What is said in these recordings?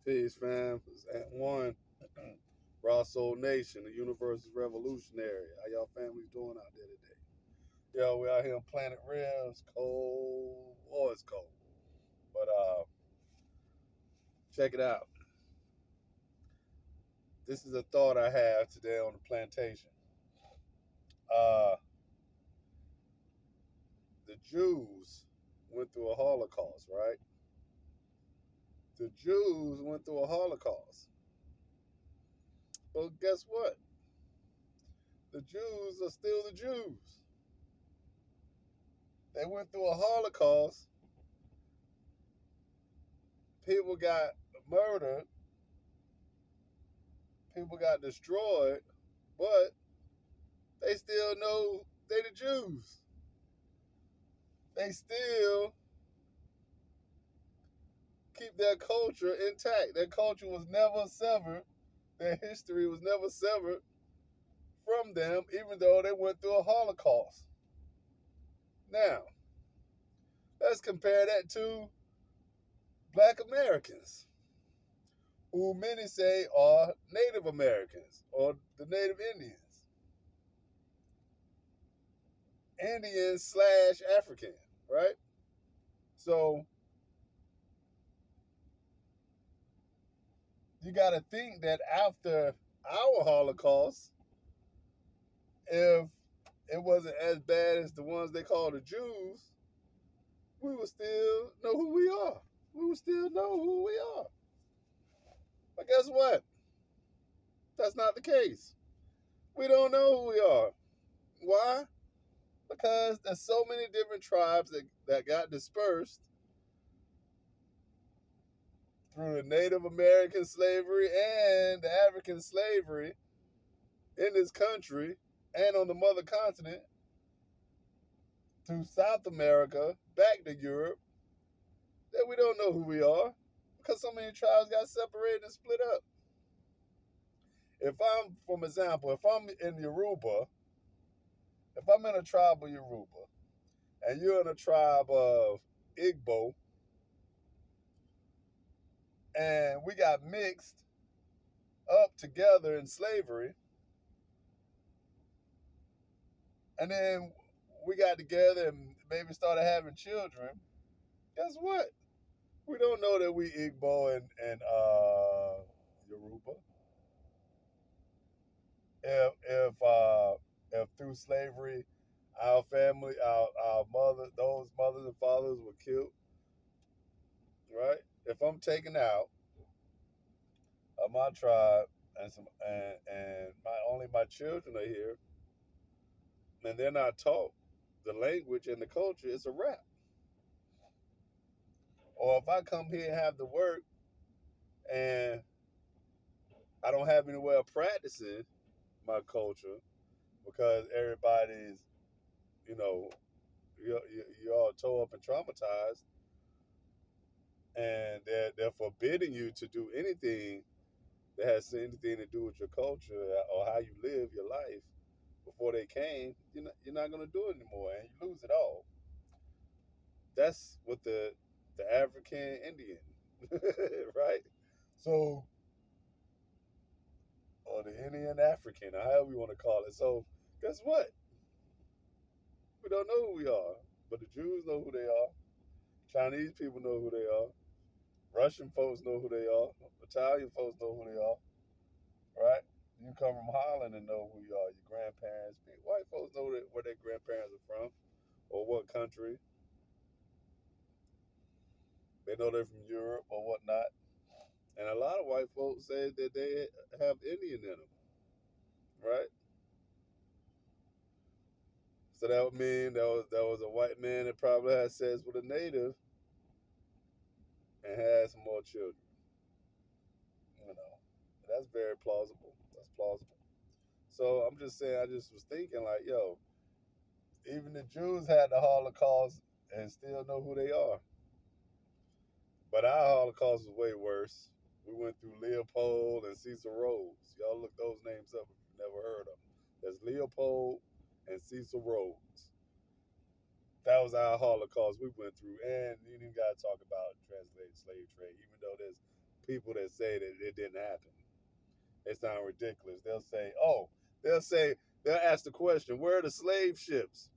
Peace, fam. It's at one. Raw Soul Nation, the universe is revolutionary. How y'all families doing out there today? Yo, we out here on planet Rim. It's cold. Oh, it's cold. But check it out. This is a thought I have today on the plantation. Uh, the Jews went through a Holocaust, right? The Jews went through a Holocaust. But guess what? The Jews are still the Jews. They went through a Holocaust. People got murdered. People got destroyed, but they still know they the Jews. They still keep their culture intact. Their culture was never severed. Their history was never severed from them, even though they went through a Holocaust. Now, let's compare that to Black Americans, who many say are Native Americans or the Native Indians. Indian slash African, right? So you got to think that after our Holocaust, if it wasn't as bad as the ones they call the Jews, we would still know who we are. We would still know who we are. But guess what? That's not the case. We don't know who we are. Why? Because there's so many different tribes that got dispersed through the Native American slavery and the African slavery in this country and on the mother continent through South America, back to Europe, that we don't know who we are because so many tribes got separated and split up. If I'm, for example, if I'm in Yoruba, if I'm in a tribe of Yoruba and you're in a tribe of Igbo and we got mixed up together in slavery and then we got together and maybe started having children, guess what? We don't know that we Igbo and Yoruba. If through slavery our family, our mother, those mothers and fathers were killed, right? If I'm taken out of my tribe and my children are here and they're not taught the language and the culture, it's a wrap. Or if I come here and have to work and I don't have any way of practicing my culture because everybody's, you know, you're all tore up and traumatized, and they're forbidding you to do anything that has anything to do with your culture or how you live your life before they came. You're not going to do it anymore, and you lose it all. That's what the African Indian, right? So, or the Indian African, or however you want to call it. So, guess what? We don't know who we are, but the Jews know who they are. Chinese people know who they are. Russian folks know who they are. Italian folks know who they are, right? You come from Holland and know who you are. Your grandparents. White folks know where their grandparents are from or what country. They know they're from Europe or whatnot. And a lot of white folks say that they have Indian in them, right? So that would mean that was a white man that probably had sex with a native and had some more children. You know, that's very plausible. That's plausible. So I'm just saying, I just was thinking like, yo, even the Jews had the Holocaust and still know who they are. But our Holocaust was way worse. We went through Leopold and Cecil Rhodes. Y'all look those names up if you've never heard of them. There's Leopold and Cecil Rhodes. That was our Holocaust we went through. And you didn't got to talk about translated slave trade, even though there's people that say that it didn't happen. They sound ridiculous. They'll ask the question, where are the slave ships?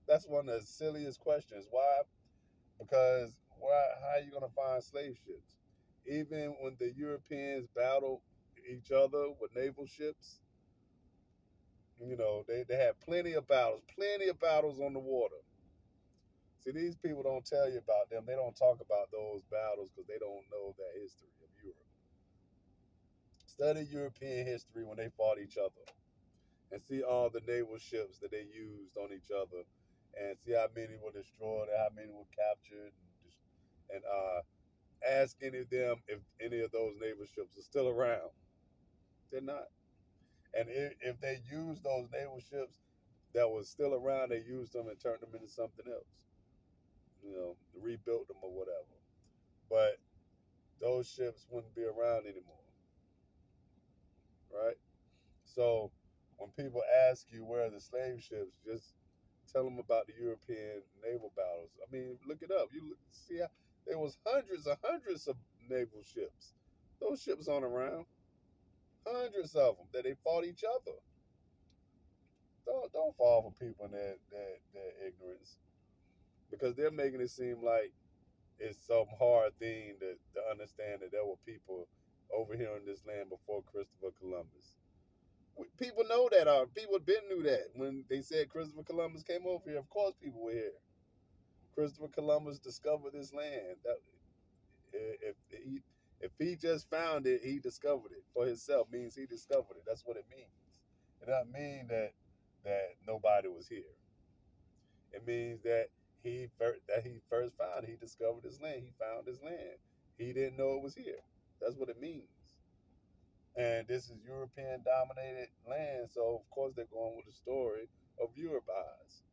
That's one of the silliest questions. Why? Because how are you gonna find slave ships? Even when the Europeans battled each other with naval ships, they had plenty of battles on the water. See, these people don't tell you about them. They don't talk about those battles because they don't know that history of Europe. Study European history when they fought each other and see all the naval ships that they used on each other and see how many were destroyed and how many were captured and ask any of them if any of those naval ships are still around. They're not. And if they used those naval ships that was still around, they used them and turned them into something else. Rebuilt them or whatever. But those ships wouldn't be around anymore, right? So when people ask you where are the slave ships, just tell them about the European naval battles. I mean, look it up. See how there was hundreds of naval ships. Those ships aren't around. Hundreds of them that they fought each other. Don't fall for people in their ignorance because they're making it seem like it's some hard thing to understand that there were people over here on this land before Christopher Columbus. People know that. People been knew that when they said Christopher Columbus came over here. Of course, people were here. Christopher Columbus discovered this land. That if he just found it, he discovered it for himself. Means he discovered it. That's what it means. It doesn't mean that nobody was here. It means that he first found it. He discovered his land. He found his land. He didn't know it was here. That's what it means. And this is European dominated land, so of course they're going with the story of Europeans.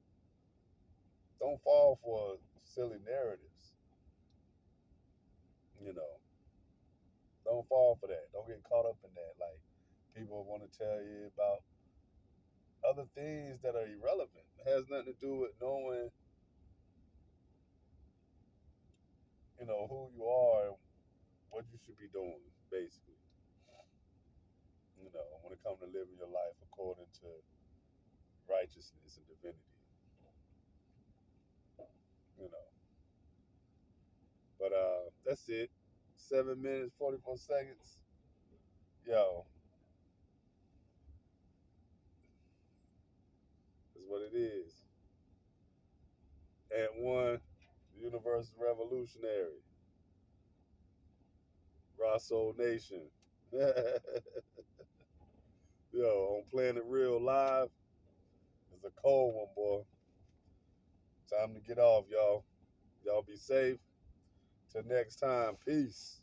Don't fall for silly narratives. You know, don't fall for that. Don't get caught up in that. Like people want to tell you about other things that are irrelevant. It has nothing to do with knowing, who you are and what you should be doing, basically. When it comes to living your life according to righteousness and divinity. You know. But that's it. 7 minutes, 44 seconds. Yo, is what it is. And one, the universe is revolutionary. Rosso Nation. Yo, on Planet Real Live, it's a cold one, boy. Time to get off, y'all. Y'all be safe. Till next time, peace.